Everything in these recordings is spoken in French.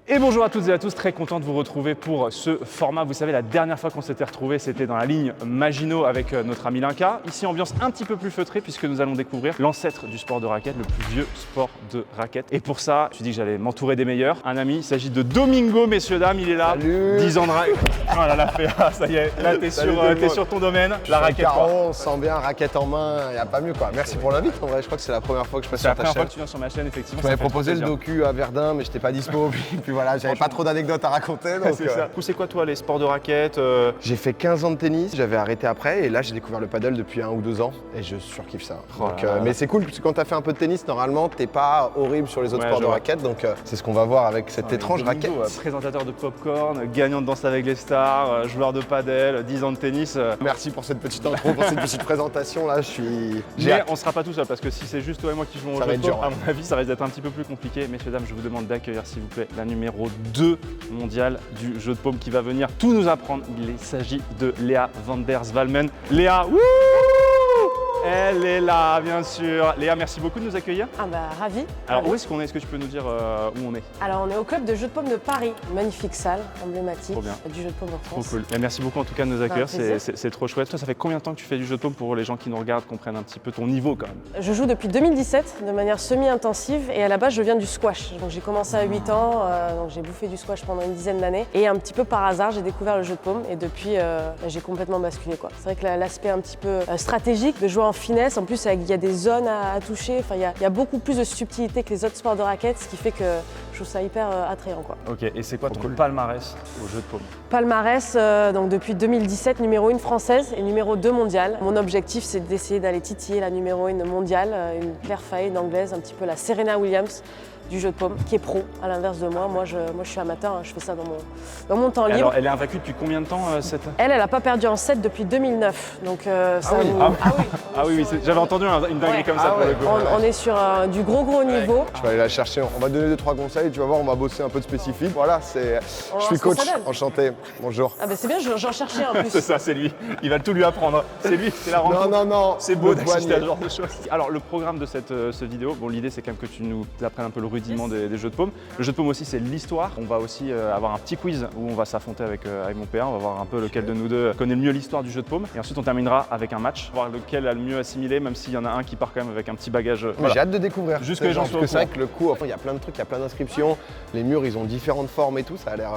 Et bonjour à toutes et à tous, très content de vous retrouver pour ce format. Vous savez, la dernière fois qu'on s'était retrouvés, c'était dans la ligne Maginot avec notre ami Linka. Ici, ambiance un petit peu plus feutrée puisque nous allons découvrir l'ancêtre du sport de raquette, le plus vieux sport de raquette. Et pour ça, je me suis dit que j'allais m'entourer des meilleurs. Un ami, il s'agit de Domingo, messieurs, dames, il est là. Salut. 10 ans de raquette. Voilà, la PA, ça y est, là t'es sur ton domaine. La raquette. On sent bien, raquette en main, il n'y a pas mieux quoi. Merci pour l'invite, en vrai, je crois que c'est la première fois que je passe sur ta chaîne. C'est la première fois que tu viens sur ma chaîne, effectivement. Tu m'avais proposé le docu à Verdun, mais j'étais pas dispo, puis voilà, j'avais pas trop d'anecdotes à raconter. Donc, c'est ça. Du coup, c'est quoi toi les sports de raquette J'ai fait 15 ans de tennis, j'avais arrêté après, et là j'ai découvert le paddle depuis 1 ou 2 ans, et je surkiffe ça. Donc, mais c'est cool, parce que quand t'as fait un peu de tennis, normalement t'es pas horrible sur les autres sports de raquette, donc c'est ce qu'on va voir avec cette étrange raquette. Présentateur de popcorn, gagnant de Danse avec les stars, joueur de paddle, 10 ans de tennis. Merci pour cette petite intro, pour cette petite présentation là, je suis... Mais on sera pas tout seul parce que si c'est juste toi et moi qui jouons au jeu de paume, à mon avis ça risque d'être un petit peu plus compliqué. Messieurs, dames, je vous demande d'accueillir s'il vous plaît la numéro 2 mondiale du jeu de paume qui va venir tout nous apprendre. Il s'agit de Léa van der Zalmen. Léa, wouh, elle est là, bien sûr. Léa, merci beaucoup de nous accueillir. Ah bah, ravi. Alors, où est-ce qu'on est? Est-ce que tu peux nous dire où on est? Alors, on est au club de jeu de paume de Paris. Magnifique salle, emblématique du jeu de paume en France. Trop cool. Et merci beaucoup en tout cas de nous accueillir, Bah, c'est trop chouette. Toi, ça fait combien de temps que tu fais du jeu de paume pour les gens qui nous regardent, comprennent un petit peu ton niveau quand même? Je joue depuis 2017 de manière semi-intensive et à la base, je viens du squash. Donc, j'ai commencé à 8 ans, donc j'ai bouffé du squash pendant une dizaine d'années. Et un petit peu par hasard, j'ai découvert le jeu de paume et depuis, j'ai complètement basculé, quoi. C'est vrai que l'aspect un petit peu stratégique, de jouer en finesse, en plus, il y a des zones à toucher, enfin, il y a beaucoup plus de subtilité que les autres sports de raquette, ce qui fait que je trouve ça hyper attrayant, quoi. Ok, et c'est quoi ton palmarès au jeu de paume? Palmarès, donc depuis 2017, numéro 1 française et numéro 2 mondiale. Mon objectif, c'est d'essayer d'aller titiller la numéro 1 mondiale, une Claire Faye, une anglaise, un petit peu la Serena Williams du jeu de paume, qui est pro, à l'inverse de moi. Moi, je suis amateur, hein, je fais ça dans mon temps libre. Alors, elle est invaincue depuis combien de temps cette... Elle n'a pas perdu en 7 depuis 2009, donc oui, j'avais entendu une dinguerie comme ça pour le coup. On est sur du gros niveau. Je vais aller la chercher, on va donner 2-3 conseils, tu vas voir, on va bosser un peu de spécifique. Voilà, je suis coach, enchanté, bonjour. Ah bah c'est bien, j'en cherchais en plus. C'est ça, c'est lui, il va tout lui apprendre. C'est lui, c'est la rencontre. Non, c'est beau d'assister à ce genre de choses. Alors le programme de cette vidéo, bon, l'idée c'est quand même que tu nous apprennes un peu le rudiment des jeux de paume. Le jeu de paume aussi c'est l'histoire. On va aussi avoir un petit quiz où on va s'affronter avec mon père, on va voir un peu lequel de nous deux connaît le mieux l'histoire du jeu de paume. Et ensuite on terminera avec un match, voir lequel a le mieux assimilé, même s'il y en a un qui part quand même avec un petit bagage. Voilà. J'ai hâte de découvrir. Juste que les gens soient au courant. C'est vrai que le coup, il y a plein de trucs, il y a plein d'inscriptions, les murs ils ont différentes formes et tout, ça a l'air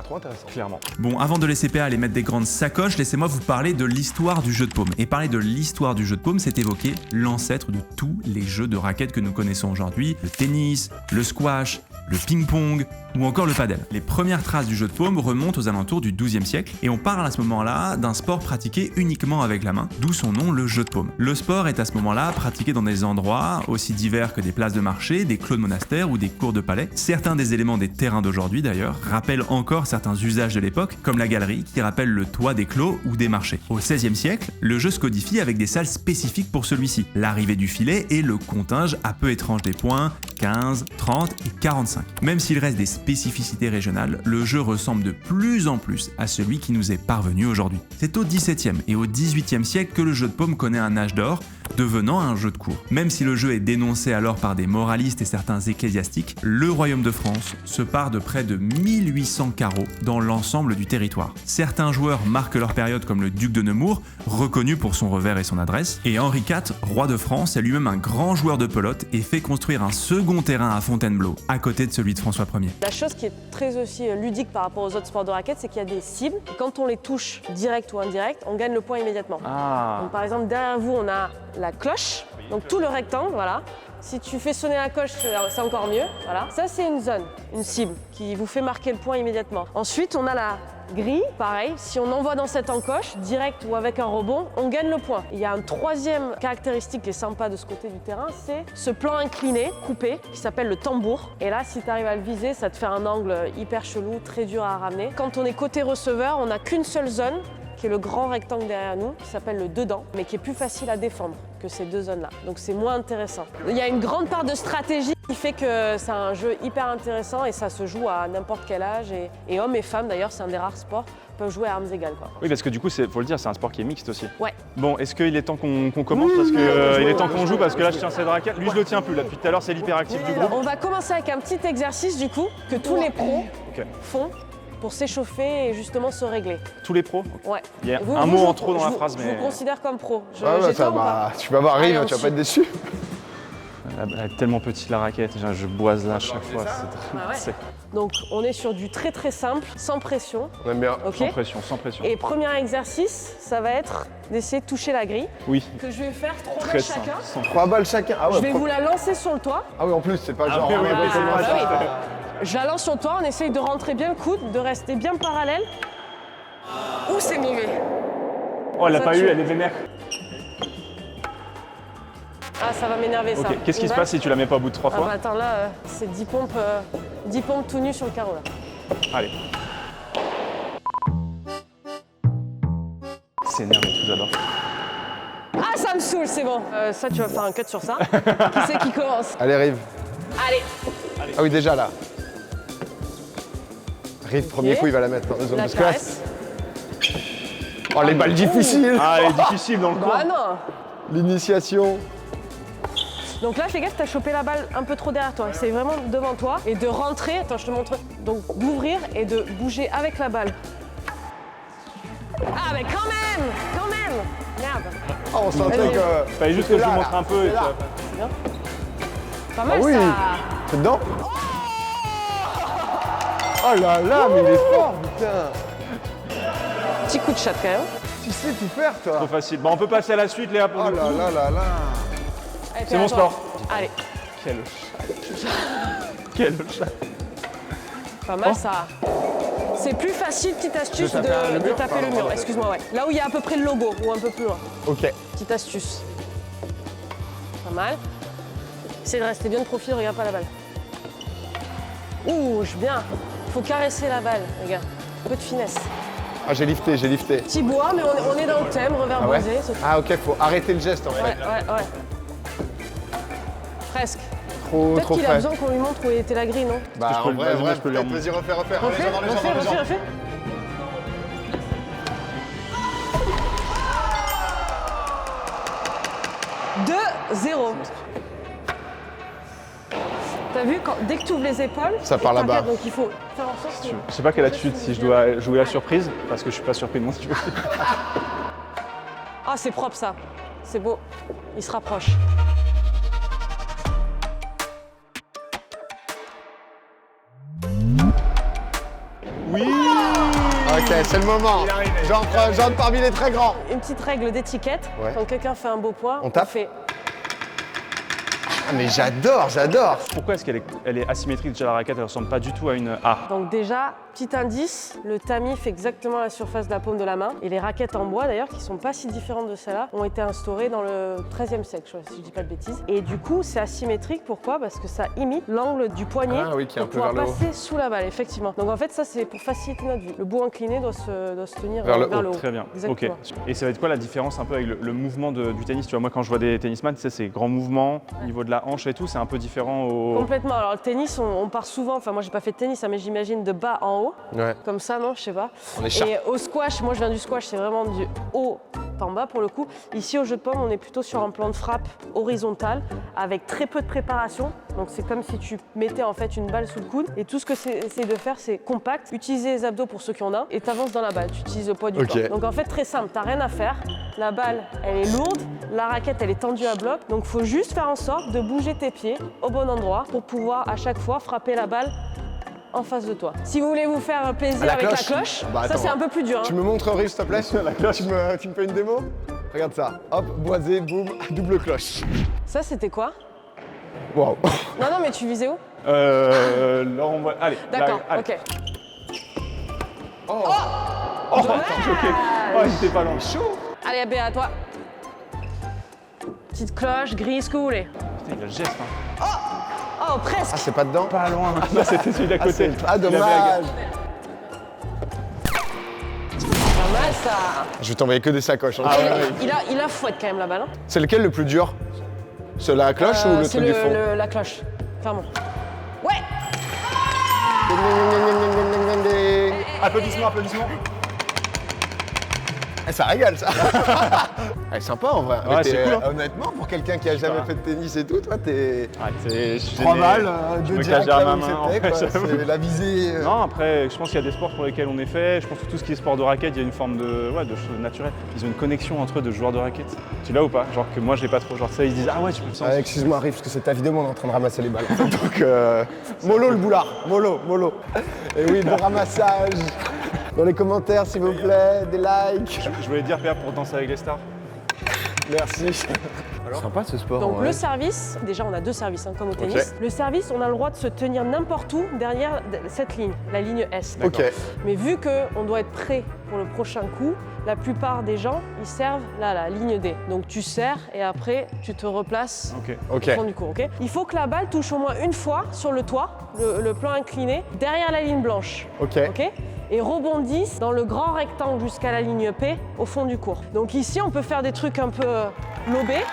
trop intéressant. Clairement. Bon, avant de laisser PA aller mettre des grandes sacoches, laissez-moi vous parler de l'histoire du jeu de paume. Et parler de l'histoire du jeu de paume, c'est évoquer l'ancêtre de tous les jeux de raquettes que nous connaissons aujourd'hui, le tennis, le squash, le ping-pong ou encore le padel. Les premières traces du jeu de paume remontent aux alentours du XIIe siècle et on parle à ce moment-là d'un sport pratiqué uniquement avec la main, d'où son nom, le jeu de paume. Le sport est à ce moment-là pratiqué dans des endroits aussi divers que des places de marché, des clos de monastères ou des cours de palais. Certains des éléments des terrains d'aujourd'hui d'ailleurs rappellent encore certains usages de l'époque, comme la galerie qui rappelle le toit des clos ou des marchés. Au XVIe siècle, le jeu se codifie avec des salles spécifiques pour celui-ci, l'arrivée du filet et le comptage un peu étrange des points, 15, 30 et 45. Même s'il reste des spécificités régionales, le jeu ressemble de plus en plus à celui qui nous est parvenu aujourd'hui. C'est au XVIIe et au XVIIIe siècle que le jeu de paume connaît un âge d'or, devenant un jeu de cour. Même si le jeu est dénoncé alors par des moralistes et certains ecclésiastiques, le royaume de France se part de près de 1800 carreaux dans l'ensemble du territoire. Certains joueurs marquent leur période comme le duc de Nemours, reconnu pour son revers et son adresse, et Henri IV, roi de France, est lui-même un grand joueur de pelote et fait construire un second terrain à Fontainebleau, à côté de celui de François Ier. La chose qui est très aussi ludique par rapport aux autres sports de raquettes, c'est qu'il y a des cibles. Et quand on les touche direct ou indirect, on gagne le point immédiatement. Donc, par exemple, derrière vous, on a la cloche, donc tout le rectangle, voilà. Si tu fais sonner la cloche, c'est encore mieux, voilà. Ça, c'est une zone, une cible, qui vous fait marquer le point immédiatement. Ensuite, on a la grille, pareil, si on envoie dans cette encoche, direct ou avec un rebond, on gagne le point. Il y a une troisième caractéristique qui est sympa de ce côté du terrain, c'est ce plan incliné, coupé, qui s'appelle le tambour. Et là, si tu arrives à le viser, ça te fait un angle hyper chelou, très dur à ramener. Quand on est côté receveur, on n'a qu'une seule zone, qui est le grand rectangle derrière nous, qui s'appelle le dedans, mais qui est plus facile à défendre que ces deux zones-là. Donc c'est moins intéressant. Il y a une grande part de stratégie. qui fait que c'est un jeu hyper intéressant et ça se joue à n'importe quel âge. Et hommes et femmes, d'ailleurs, c'est un des rares sports, peuvent jouer à armes égales. Quoi. Oui, parce que du coup, faut le dire, c'est un sport qui est mixte aussi. Ouais. Bon, est-ce qu'il est temps qu'on commence parce que il est temps qu'on joue parce que là, je tiens cette raquette. Lui, je le tiens plus. Là, depuis tout à l'heure, c'est l'hyperactif du groupe. On va commencer avec un petit exercice, du coup, que tous les pros font pour s'échauffer et justement se régler. Tous les pros? Ouais. Il y a un mot en trop dans la phrase, mais... Je vous considère comme pro. Tu vas voir, Rive, tu vas pas être déçu. Elle est tellement petite la raquette, je boise là à chaque fois. C'est sec. Donc on est sur du très très simple, sans pression. On aime bien. Okay. Sans pression. Et premier exercice, ça va être d'essayer de toucher la grille. Oui. Que je vais faire 3 balles chacun. 3 balles chacun. Je vais vous la lancer sur le toit. Ah oui, en plus, c'est pas genre... Je la lance sur le toit, on essaye de rentrer bien le coude, de rester bien parallèle. Ouh, c'est mauvais. Oh, elle l'a pas eu, elle est vénère. Ah, ça va m'énerver ça. Qu'est-ce qui se passe si tu la mets pas au bout de 3 fois? Attends, là, c'est 10 pompes tout nu sur le carreau. Là. Allez. C'est énervé, tout j'adore. Ah, ça me saoule, c'est bon. Ça, tu vas faire un cut sur ça. Qui c'est qui commence? Allez, Rive. Allez. Ah oui, déjà là. Rive, premier coup, il va la mettre dans la zone de stress. Oh, les balles difficiles. Ah, elle est difficile dans le coin. Ah non. L'initiation. Donc là, fais gaffe, t'as chopé la balle un peu trop derrière toi. C'est vraiment devant toi et de rentrer. Attends, je te montre. Donc d'ouvrir et de bouger avec la balle. Ah, mais quand même. Merde. Oh, on sentait que... Fallait juste que je vous montre un peu. C'est bien. Pas mal oui. ça. C'est dedans. Oh là là, mais il est fort, putain. Petit coup de chat quand même. Tu sais tout faire, toi. Trop facile. Bon, on peut passer à la suite, Léa, pour Oh le là coup. là là là. Allez, c'est mon sport. Allez. Quel chat. Quel chat. Pas mal ça. C'est plus facile, petite astuce, de taper le mur. Excuse-moi, ouais. Là où il y a à peu près le logo, ou un peu plus loin. Ok. Petite astuce. Pas mal. Essaye de rester bien de profil, regarde pas la balle. Ouh, bien. Faut caresser la balle, les gars. Un peu de finesse. Ah, j'ai lifté. Petit bois, mais on est dans le thème, revers brisé. Ah ok, faut arrêter le geste en fait. Ouais. Presque. Trop Peut-être qu'il a frais. besoin qu'on lui montre où était la grille, non? Bah en vrai, je peux lui remonter. vas-y, refais. Refais. 2-0. T'as vu, dès que tu ouvres les épaules, ça part là-bas. Donc il faut faire en sorte que... Je sais pas quelle attitude, si je dois jouer la surprise, parce que je suis pas surpris de mon style. Ah, c'est propre ça. C'est beau. Il se rapproche. Oui. Ok, c'est le moment. J'entre parmi les très grands. Une petite règle d'étiquette. Ouais. Quand quelqu'un fait un beau point, on tape. fait... Ah, mais j'adore. Pourquoi est-ce qu'elle est asymétrique déjà la raquette, elle ressemble pas du tout à une A? Donc déjà, petit indice, le tamis fait exactement la surface de la paume de la main. Et les raquettes en bois d'ailleurs, qui sont pas si différentes de celles-là, ont été instaurées dans le XIIIe siècle, si je dis pas de bêtises. Et du coup, c'est asymétrique, pourquoi? Parce que ça imite l'angle du poignet qui est un pour peu pouvoir vers le haut. passer sous la balle, effectivement. Donc en fait, ça c'est pour faciliter notre vue. Le bout incliné doit se tenir vers le haut. Très bien. Exactement. Ok. Et ça va être quoi la différence un peu avec le mouvement du tennis? Tu vois, moi quand je vois des tennisman, tu sais, c'est grands mouvements, au niveau de la hanche et tout, c'est un peu différent au... Complètement. Alors le tennis, on part souvent, enfin moi j'ai pas fait de tennis, mais j'imagine de bas en haut. Ouais. Comme ça, non, je sais pas. On est sharp. Et au squash, moi je viens du squash, c'est vraiment du haut en bas pour le coup. Ici au jeu de paume, on est plutôt sur un plan de frappe horizontal avec très peu de préparation. Donc c'est comme si tu mettais en fait une balle sous le coude. Et tout ce que c'est de faire, c'est compact, utiliser les abdos pour ceux qui en ont, et t'avances dans la balle, tu utilises le poids du corps. Donc en fait très simple, t'as rien à faire. La balle, elle est lourde, la raquette, elle est tendue à bloc. Donc faut juste faire en sorte de bouger tes pieds au bon endroit pour pouvoir à chaque fois frapper la balle en face de toi. Si vous voulez vous faire plaisir avec la cloche, ça c'est un peu plus dur. Tu me montres Rive s'il te plaît? La cloche. Tu me fais une démo? Regarde ça. Hop, boisé, boum, double cloche. Ça c'était quoi? Waouh. Non, mais tu visais où? Là on va... Allez. D'accord, allez. ok. Oh, choqué. Oh, il était pas loin. chaud. Allez, Abé, à toi. Petite cloche, grise, ce que vous voulez. Putain, il a le geste, hein. Oh, presque. Ah, c'est pas dedans? Pas loin. Là, c'était celui d'à côté. Ah, dommage. Pas mal, ça. Je vais t'envoyer que des sacoches. Hein. Ah, il a fouette quand même la balle. Hein. C'est lequel le plus dur? C'est la cloche ou le truc du fond? La cloche. Fermons. Ouais. Applaudissements, applaudissements. Ça régale ça. Sympa en vrai. Ouais, c'est cool, hein. Honnêtement, pour quelqu'un qui a jamais fait de tennis et tout, toi t'es... Ouais, 3 balles, 2 direct là où c'est la visée. Non, après, je pense qu'il y a des sports pour lesquels on est fait. Je pense que tout ce qui est sport de raquette, il y a une forme de choses naturelles. Ils ont une connexion entre eux de joueurs de raquette. Tu l'as ou pas? Genre que moi j'ai pas trop. Genre ça, ils se disent ah ouais, tu peux le sentir. Excuse-moi, arrive parce que c'est ta vidéo, mais on est en train de ramasser les balles. Donc, mollo le boulard, mollo. Et oui, bon ramassage. Dans les commentaires, s'il vous plaît, des likes. Je voulais dire, PA, pour danser avec les stars. Merci. Alors, sympa ce sport. Donc le service, déjà on a 2 services comme au tennis. Le service, on a le droit de se tenir n'importe où derrière cette ligne, la ligne S. Ok. Mais vu qu'on doit être prêt pour le prochain coup, la plupart des gens, ils servent là, la ligne D. Donc tu serres et après tu te replaces au fond du court. Okay, il faut que la balle touche au moins une fois sur le toit, le plan incliné, derrière la ligne blanche. Ok. Et rebondissent dans le grand rectangle jusqu'à la ligne P au fond du court. Donc ici, on peut faire des trucs un peu lobés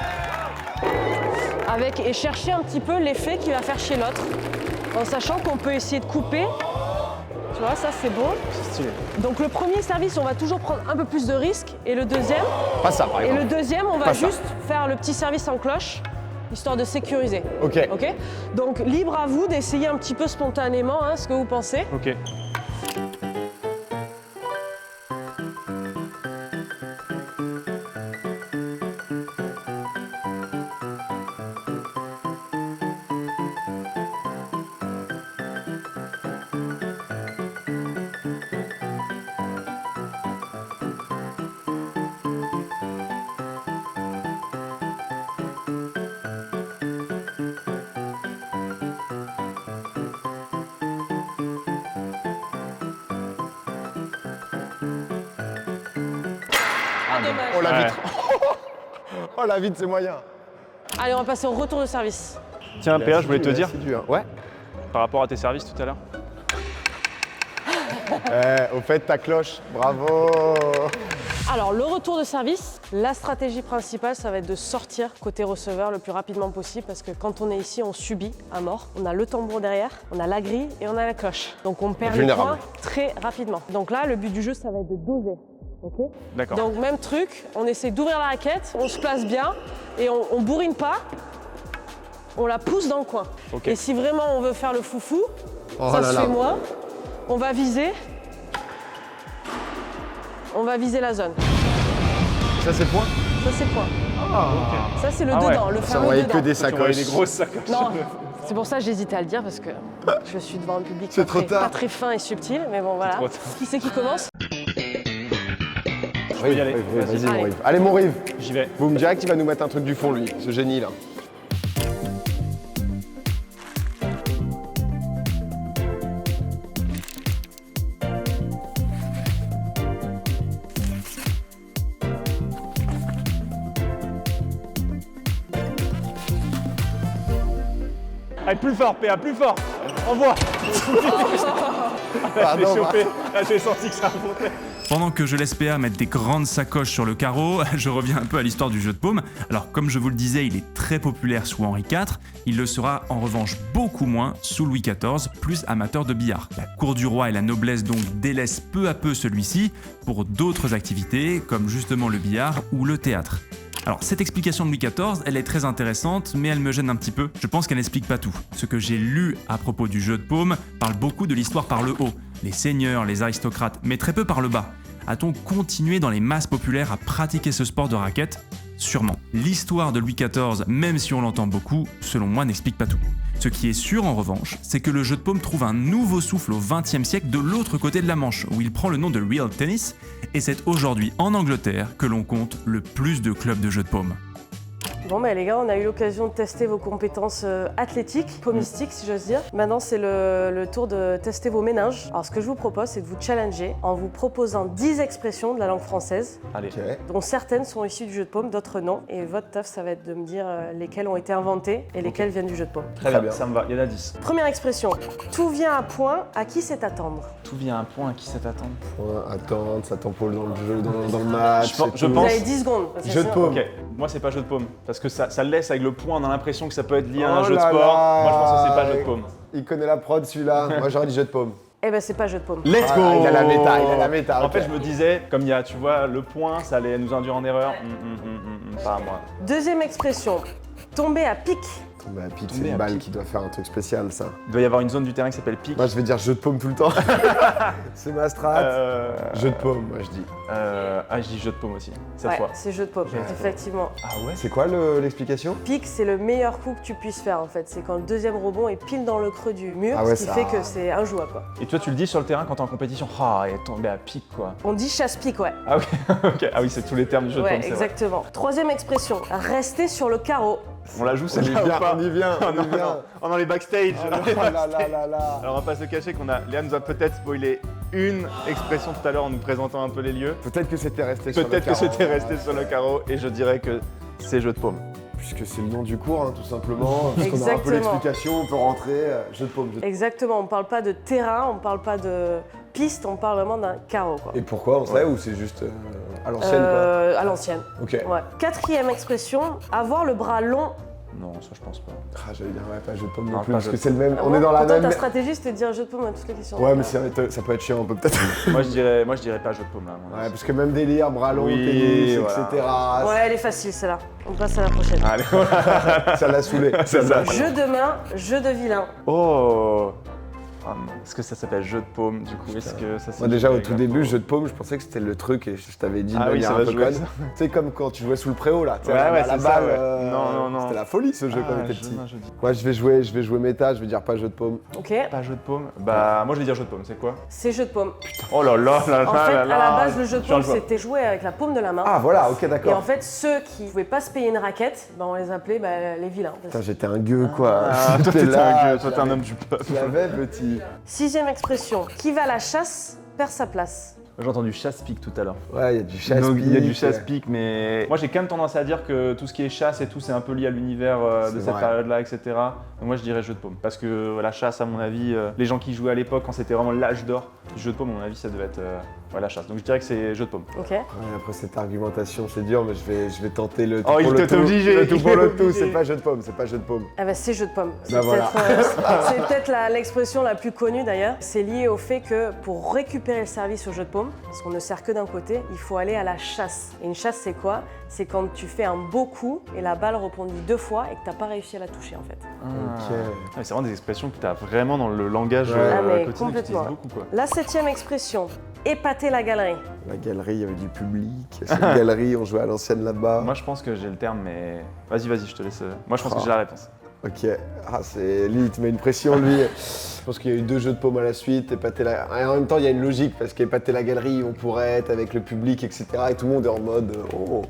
et chercher un petit peu l'effet qu'il va faire chez l'autre, en sachant qu'on peut essayer de couper. Tu vois, ça c'est beau. C'est stylé. Donc le premier service, on va toujours prendre un peu plus de risques, et le deuxième. Pas ça, par exemple. Et le deuxième, on va juste faire le petit service en cloche, histoire de sécuriser. Ok. Donc libre à vous d'essayer un petit peu spontanément ce que vous pensez. Ok. Dommage. Oh la vitre. Oh la vitre, c'est moyen. Allez, on va passer au retour de service. Tiens, PA, je voulais te dire, Ouais. par rapport à tes services tout à l'heure. Au fait, ta cloche, bravo. Alors, le retour de service, la stratégie principale, ça va être de sortir côté receveur le plus rapidement possible, parce que quand on est ici, on subit à mort. On a le tambour derrière, on a la grille et on a la cloche. Donc on perd les points très rapidement. Donc là, le but du jeu, ça va être de doser. D'accord. Donc même truc, on essaie d'ouvrir la raquette, on se place bien et on bourrine pas, on la pousse dans le coin. Et si vraiment on veut faire le foufou, ça se fait moins, on va viser la zone. Ça c'est point? Ça c'est point. Ça c'est le dedans, le fameux voyait dedans. que des sacoches. Des grosses sacoches. Non, c'est pour ça que j'hésitais à le dire, parce que je suis devant un public pas très fin et subtil, mais bon voilà. Qui c'est qui commence? Je peux y aller. Vas-y, mon Rive. Allez, mon Rive. J'y vais. Boom Jack, il va nous mettre un truc du fond, lui, ce génie là. Allez, plus fort, PA, plus fort. Envoie. Là, je l'ai chopé. Là, j'ai senti que ça remontait. Pendant que je laisse PA mettre des grandes sacoches sur le carreau, je reviens un peu à l'histoire du jeu de paume. Alors comme je vous le disais, il est très populaire sous Henri IV, il le sera en revanche beaucoup moins sous Louis XIV, plus amateur de billard. La cour du roi et la noblesse donc délaissent peu à peu celui-ci pour d'autres activités comme justement le billard ou le théâtre. Alors cette explication de Louis XIV, elle est très intéressante, mais elle me gêne un petit peu. Je pense qu'elle n'explique pas tout. Ce que j'ai lu à propos du jeu de paume parle beaucoup de l'histoire par le haut, les seigneurs, les aristocrates, mais très peu par le bas. A-t-on continué dans les masses populaires à pratiquer ce sport de raquette ? Sûrement. L'histoire de Louis XIV, même si on l'entend beaucoup, selon moi n'explique pas tout. Ce qui est sûr en revanche, c'est que le jeu de paume trouve un nouveau souffle au XXe siècle de l'autre côté de la Manche, où il prend le nom de real tennis, et c'est aujourd'hui en Angleterre que l'on compte le plus de clubs de jeu de paume. Bon les gars, on a eu l'occasion de tester vos compétences athlétiques, paumistiques si j'ose dire. Maintenant c'est le tour de tester vos méninges. Alors ce que je vous propose, c'est de vous challenger en vous proposant 10 expressions de la langue française, dont certaines sont issues du jeu de paume, d'autres non. Et votre taf, ça va être de me dire lesquelles ont été inventées et lesquelles viennent du jeu de paume. Très bien, ça me va, il y en a 10. Première expression, tout vient à point, à qui c'est attendre? Tout vient à point, à qui c'est attendre? Point, attendre, ça t'empoule dans le jeu, dans le match. Je pense... Vous avez 10 secondes. Jeu de paume. Ok, moi c'est pas jeu de paume. Parce que ça laisse avec le point, on a l'impression que ça peut être lié à un jeu de sport. Moi, je pense que c'est pas jeu de paume. Il connaît la prod, celui-là. Moi, j'aurais dit jeu de paume. Eh ben, c'est pas jeu de paume. Let's go. Il a la méta. En fait, je me disais, comme il y a, tu vois, le point, ça allait nous induire en erreur. Pas à moi. Deuxième expression, tomber à pic. Tomber à pic, c'est une balle qui doit faire un truc spécial, ça. Il doit y avoir une zone du terrain qui s'appelle pic. Moi, je vais dire jeu de paume tout le temps. C'est ma strat. Jeu de paume, moi, je dis. Je dis jeu de paume aussi, cette fois. C'est jeu de paume, effectivement. Ah ouais. C'est quoi l'explication? Pic, c'est le meilleur coup que tu puisses faire, en fait. C'est quand le deuxième rebond est pile dans le creux du mur, ce qui fait que c'est injouable, quoi. Et toi, tu le dis sur le terrain quand t'es en compétition. Ah, il est tombé à pic, quoi. On dit chasse-pic, ouais. Ah oui, ok. Ah oui, c'est tous les termes du jeu de paume, c'est vrai. Exactement. Troisième expression, rester sur le carreau. On la joue celle-là ou pas? On y vient. On est dans les backstage. là. Alors on va pas se cacher qu'on a... Léa nous a peut-être spoilé une expression tout à l'heure en nous présentant un peu les lieux. Peut-être que c'était resté sur le carreau. Peut-être que c'était resté sur le carreau et je dirais que c'est jeu de paume. Puisque c'est le nom du cours, hein, tout simplement. Puisqu'on a un peu l'explication, on peut rentrer, jeu de paume. Exactement, on parle pas de terrain, on parle pas de piste, on parle vraiment d'un carreau, quoi. Et pourquoi, on sait, ou c'est juste à l'ancienne, quoi? À l'ancienne. Ok. Ouais. Quatrième expression, avoir le bras long. Non, ça je pense pas. Ah, j'allais dire pas jeu de paume non Non, plus, pas parce jeu que de c'est le même. Ah On bon, est dans la pourtant, même. ta stratégie, c'était de dire jeu de paume à toutes les questions. Ouais, mais ça peut être chiant un peu, peut-être. Moi je dirais pas jeu de paume là. Ouais, parce que même délire, bras long, Oui, tennis, voilà. etc. Ouais, elle est facile, celle-là. On passe à la prochaine. Allez, Ça l'a saoulé. c'est ça. Jeu de main, jeu de vilain. Oh. Ah non. Est-ce que ça s'appelle jeu de paume du coup? Est-ce que ça Moi déjà au tout début, jeu de paume, je pensais que c'était le truc et je t'avais dit de manière un peu conne. Tu sais comme quand tu jouais sous le préau là, ouais, la balle. Non. C'était la folie ce jeu quand on était petit. Je dis. Moi je vais jouer méta, je vais dire pas jeu de paume. Ok. Pas jeu de paume? Bah moi je vais dire jeu de paume, c'est quoi? C'est jeu de paume. Oh là là là En fait, là à là. la base, le jeu de paume, c'était jouer avec la paume de la main. Ah voilà, ok Et d'accord. en fait, ceux qui pouvaient pas se payer une raquette, on les appelait les vilains. Putain, j'étais un gueux quoi. Ah, toi t'es un gueux, toi t'es un homme du peuple. Je l'avais petit. Sixième expression, qui va à la chasse perd sa place. J'ai entendu chasse-pique tout à l'heure. Ouais, il y a du chasse-pique. Donc, il y a du chasse-pique, mais moi j'ai quand même tendance à dire que tout ce qui est chasse et tout, c'est un peu lié à l'univers de cette période-là, etc. Donc moi je dirais jeu de paume. Parce que la chasse, à mon avis, les gens qui jouaient à l'époque, quand c'était vraiment l'âge d'or du jeu de paume, à mon avis, ça devait être la chasse. Donc je dirais que c'est jeu de paume. Ok. Ouais, après cette argumentation, c'est dur, mais je vais tenter le tout Oh, pour il le t'a tout. obligé. Le tout pour le tout, c'est pas jeu de paume, c'est pas jeu de paume. Ah bah c'est jeu de paume. C'est Bah voilà. c'est peut-être l'expression la plus connue d'ailleurs. C'est lié au fait que pour récupérer le service au jeu de paume, parce qu'on ne sert que d'un côté, il faut aller à la chasse. Et une chasse c'est quoi? C'est quand tu fais un beau coup et la balle rebondit 2 fois et que t'as pas réussi à la toucher en fait. Ok. Ah, c'est vraiment des expressions que tu as vraiment dans le langage mais quotidien que tu utilises complètement. beaucoup quoi. La septième expression, épater la galerie. La galerie, il y avait du public. Cette galerie, on jouait à l'ancienne là-bas. Moi je pense que j'ai le terme, mais vas-y, je te laisse. Moi je pense que j'ai la réponse. Ok. Ah, c'est lui, il te met une pression, lui. Je pense qu'il y a eu 2 jeux de paume à la suite. Épater la... Et en même temps, il y a une logique parce qu'épater la galerie, on pourrait être avec le public, etc. Et tout le monde est en mode oh.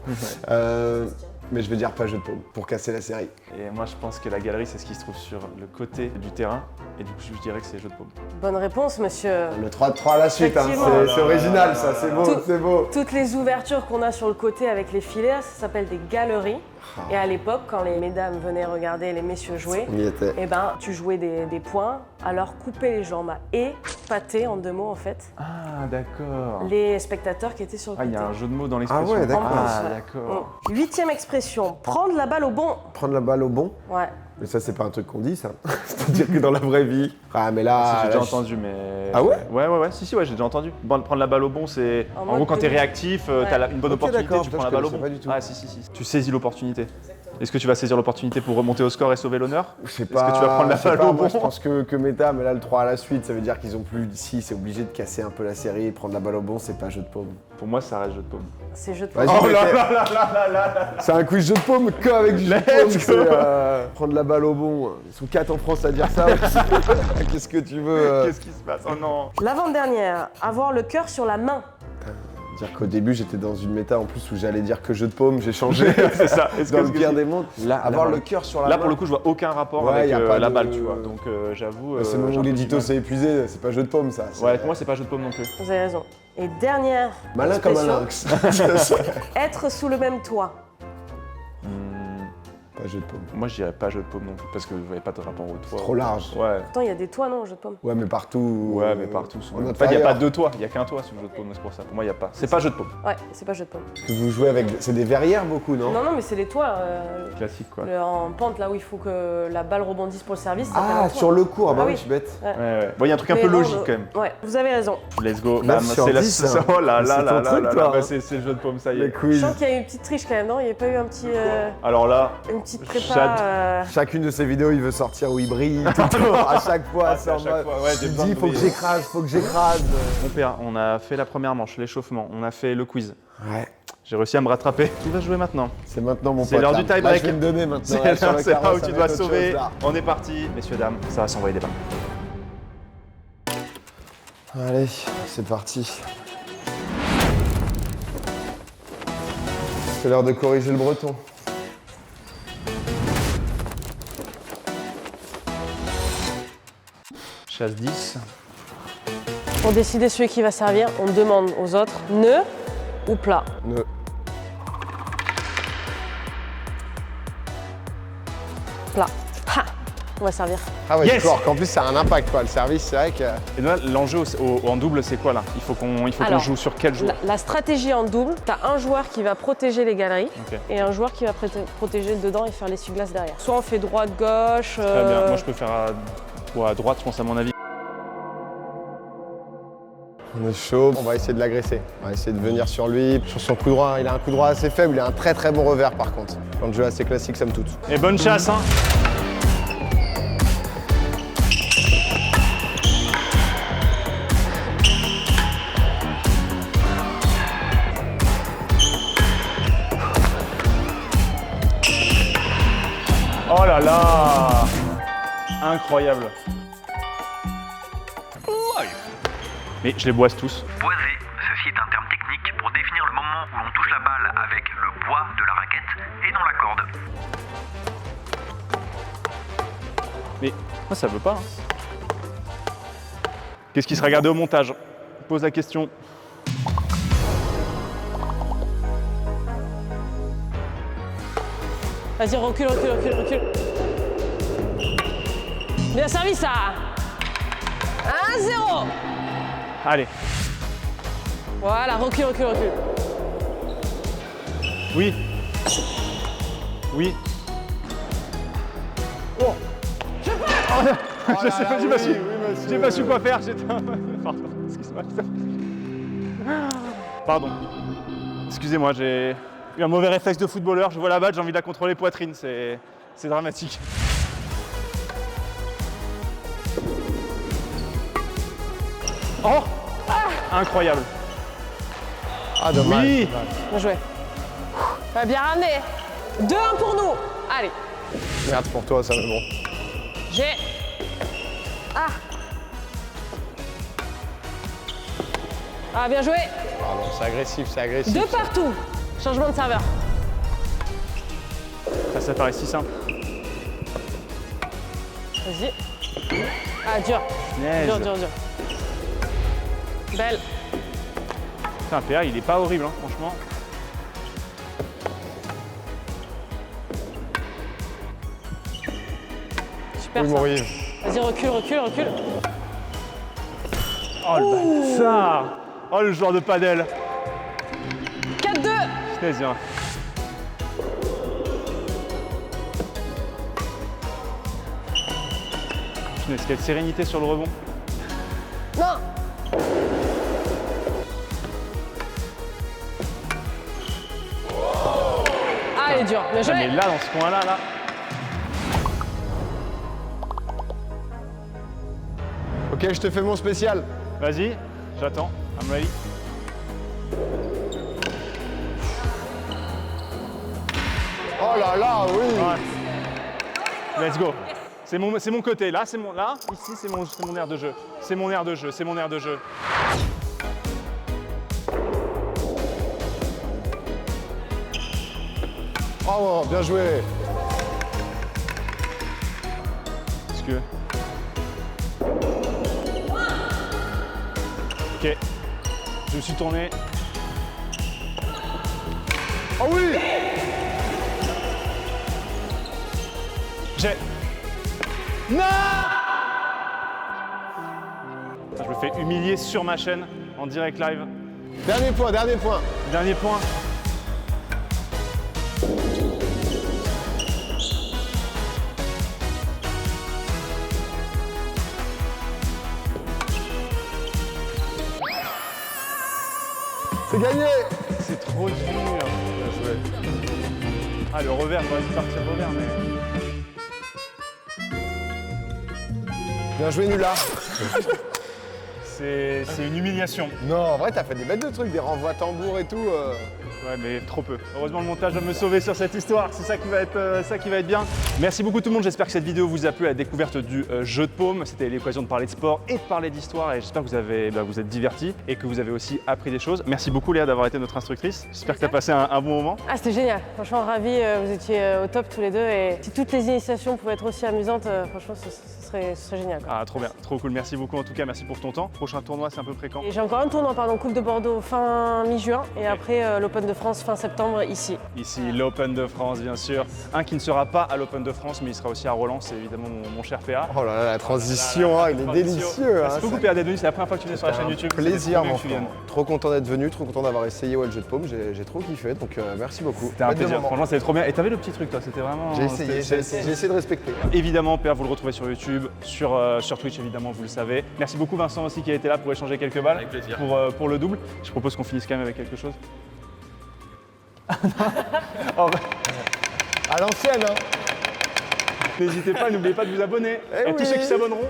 Mais je vais dire pas jeu de paume pour casser la série. Et moi je pense que la galerie c'est ce qui se trouve sur le côté du terrain et du coup je dirais que c'est jeu de paume. Bonne réponse, monsieur. Le 3-3 à la suite, hein. Effectivement. C'est original ça, c'est beau, c'est beau. Toutes les ouvertures qu'on a sur le côté avec les filets, ça s'appelle des galeries. Et à l'époque, quand les mesdames venaient regarder les messieurs jouer, On y était. eh ben, tu jouais des points à leur couper les jambes et pâter en 2 mots en fait Ah d'accord. les spectateurs qui étaient sur le Ah, côté. il y a un jeu de mots dans l'expression. Ah ouais, d'accord. Ah Ouais. d'accord. 8e expression, prendre la balle au bon. Prendre la balle au bon. Ouais. Mais ça, c'est pas un truc qu'on dit, ça. C'est-à-dire que dans la vraie vie. Ah, mais là. Si, j'ai déjà là, entendu, mais. Ah ouais? Ouais, si, j'ai déjà entendu. Prendre la balle au bon, c'est. En En mode gros, quand t'es public. réactif, Ouais. t'as une bonne Ok, opportunité, d'accord, tu putain, prends la je balle au connaissais bon. pas du tout. Ah, si. Tu saisis l'opportunité. Est-ce que tu vas saisir l'opportunité pour remonter au score et sauver l'honneur? Je sais Est-ce pas. que tu vas prendre la je sais balle pas, au moi, bon? je pense que méta, mais là, le 3 à la suite, ça veut dire qu'ils ont plus d'ici. C'est obligé de casser un peu la série. Prendre la balle au bon, c'est pas jeu de paume. Pour moi, ça reste jeu de paume. C'est jeu de Vas-y, paume. Oh là mettez- là là là. C'est un quiz jeu de paume qu'avec du jeu de Let's paume. go. C'est prendre la balle au bon. Ils sont 4 en France à dire ça. Qu'est-ce que tu veux Qu'est-ce qui se passe? Oh non. L'avant-dernière, avoir le cœur sur la main. Dire qu'au début, j'étais dans une méta en plus où j'allais dire que jeu de paume. J'ai changé. C'est ça. Est-ce Dans que- le pire des mondes. Là, Avoir là, le cœur sur la Là, main. pour le coup, je vois aucun rapport Ouais, avec y a pas la de- balle, tu vois. Donc, j'avoue. C'est le moment j'ai où un peu l'édito du s'est épuisé, c'est pas jeu de paume ça. c'est- mal. Ouais, pour moi, c'est pas jeu de paume non plus. Vous avez raison. Et dernière Malin comme un expression, lynx. être sous le même toit. pas jeu de paume. Moi, je dirais pas jeu de paume non plus, parce que vous n'avez pas de rapport au toit. C'est trop large. Ouais. Pourtant, il y a des toits, non, au jeu de paume? Ouais, mais partout. Ouais, mais partout. En En fait, il n'y a pas deux toits, il n'y a qu'un toit sur le jeu de paume, c'est pour ça. Pour moi, il n'y a pas. C'est pas jeu de paume. Ouais, c'est pas jeu de paume. Parce que vous jouez avec. C'est des verrières beaucoup, non? Non, mais c'est les toits. Classique, quoi. En pente, là où il faut que la balle rebondisse pour le service. Ah, sur le cours, ah bah Ah oui, oui. je suis bête. Ouais. Bon, il y a un truc un Mais peu non, logique quand même. Ouais, vous avez raison. Let's go. 9 sur 10, hein. Oh là là C'est ton là truc, là toi, là. hein. Bah, c'est le jeu de paume, ça y Les est. Je quiz. sens qu'il y a eu une petite triche quand même, non? Il n'y a pas eu un petit, Alors là, une petite prépa. Chacune de ses vidéos, il veut sortir où il brille tout le temps. À chaque fois, c'est en chaque mode. fois, ouais, j'ai Il besoin dit, de faut que briller. j'écrase, faut que j'écrase. Mon père, on a fait la première manche, l'échauffement, on a fait le quiz. Ouais. J'ai réussi à me rattraper. Qui va jouer maintenant? C'est maintenant mon pote. C'est l'heure là. du tie-break. Là, je vais me donner maintenant. C'est là, sur le là carreau, où ça tu va dois être autre sauver. chose, là. On est parti, messieurs, dames, ça va s'envoyer des balles. Allez, c'est parti. C'est l'heure de corriger le breton. Chasse 10. Pour décider celui qui va servir, on demande aux autres nœud ou plat. Nœud. Plat. Ha! On va servir. Ah ouais, Yes. d'accord, qu'en plus ça a un impact quoi. Le service, c'est vrai que. Et là, l'enjeu en double, c'est quoi là? Il faut qu'on Alors, joue sur quel joueur? La stratégie en double, tu as un joueur qui va protéger les galeries Ok. et un joueur qui va protéger le dedans et faire l'essuie-glace derrière. Soit on fait droite-gauche. Très bien. Moi, je peux faire à droite, je pense, à mon avis. On est chaud, on va essayer de l'agresser. On va essayer de venir sur lui, sur son coup droit. Il a un coup droit assez faible, il a un très très bon revers par contre. Dans le jeu assez classique, ça me toute. Et bonne chasse, hein. Oh là là! Incroyable. Mais je les boise tous. Boiser, ceci est un terme technique pour définir le moment où l'on touche la balle avec le poids de la raquette et non la corde. Mais moi ça veut pas. Hein. Qu'est-ce qui sera gardé au montage? Pose la question. Vas-y, recule. Bien servi ça. 1-0. Allez. Voilà, recule. Oui. Oui. Oh. J'ai pas su quoi faire. Pardon. Excuse-moi. Pardon. Excusez-moi, j'ai eu un mauvais réflexe de footballeur. Je vois la balle, j'ai envie de la contrôler poitrine. C'est dramatique. Oh! Incroyable. Ah dommage. Oui. Bien joué. Bien ramené. 2-1 pour nous. Allez. Merde pour toi, ça mais bon. J'ai. Ah. Ah, bien joué. Pardon, c'est agressif, c'est agressif. 2 partout. Changement de serveur. Ça paraît si simple. Vas-y. Ah, dur. Neige. Dur. Belle. Putain, PA, il est pas horrible, hein, franchement. Super Oui, ça. Maurice. Vas-y, recule. Oh le bâtard! Oh le joueur de padel! 4-2. Punaise, viens. Punaise, quelle sérénité sur le rebond. Non. Ah, il est dur. Bien Ah, mais joué. là, dans ce coin-là, là. Ok, je te fais mon spécial. Vas-y, j'attends. I'm ready. Oh là là, oui. Ouais. Let's go. C'est mon côté. Là, ici, c'est mon aire de jeu. C'est mon aire de jeu. Bravo, bien joué. Est-ce que... Ok. Je me suis tourné. Oh oui. J'ai. Non! Je me fais humilier sur ma chaîne, en direct live. Dernier point, dernier point. Dernier point. C'est gagné! C'est trop dur. Ah, le revers, j'aurais dû partir revers, mais. Bien joué, Nula. C'est une humiliation. Non, en vrai, t'as fait des bêtes de trucs, des renvois tambour et tout. Ouais, mais trop peu. Heureusement, le montage va me sauver sur cette histoire. C'est ça qui va être bien. Merci beaucoup tout le monde. J'espère que cette vidéo vous a plu à la découverte du jeu de paume. C'était l'occasion de parler de sport et de parler d'histoire. Et j'espère que vous êtes divertis et que vous avez aussi appris des choses. Merci beaucoup Léa d'avoir été notre instructrice. J'espère que tu as passé un bon moment. Ah, c'était génial. Franchement, ravi. Vous étiez au top tous les deux. Et si toutes les initiations pouvaient être aussi amusantes, franchement, ce serait génial. Ah, trop bien. Trop cool. Merci beaucoup en tout cas. Merci pour ton temps. Prochain tournoi, c'est à peu près quand? J'ai encore un tournoi, Coupe de Bordeaux fin mi-juin. Et après, l'Open de France fin septembre ici. Ici, l'Open de France, bien sûr. Un qui ne sera pas à l'Open de France, mais il sera aussi à Roland. C'est évidemment mon cher PA. Oh là là, la transition, il est délicieux. Merci beaucoup PA d'être venu. C'est la première fois que tu viens sur la chaîne YouTube. Plaisir, mon frère. Trop content d'être venu, trop content d'avoir essayé le jeu de paume. J'ai trop kiffé, donc merci beaucoup. C'était un plaisir. Franchement, c'était trop bien. Et t'avais le petit truc, toi. C'était vraiment. J'ai essayé de respecter. Évidemment, PA, vous le retrouvez sur YouTube, sur Twitch, évidemment, vous le savez. Merci beaucoup Vincent aussi qui a été là pour échanger quelques balles. Avec plaisir. Pour le double. Je propose qu'on finisse quand même avec quelque chose. À l'ancienne, hein. N'hésitez pas, n'oubliez pas de vous abonner. Et tous ceux qui s'abonneront,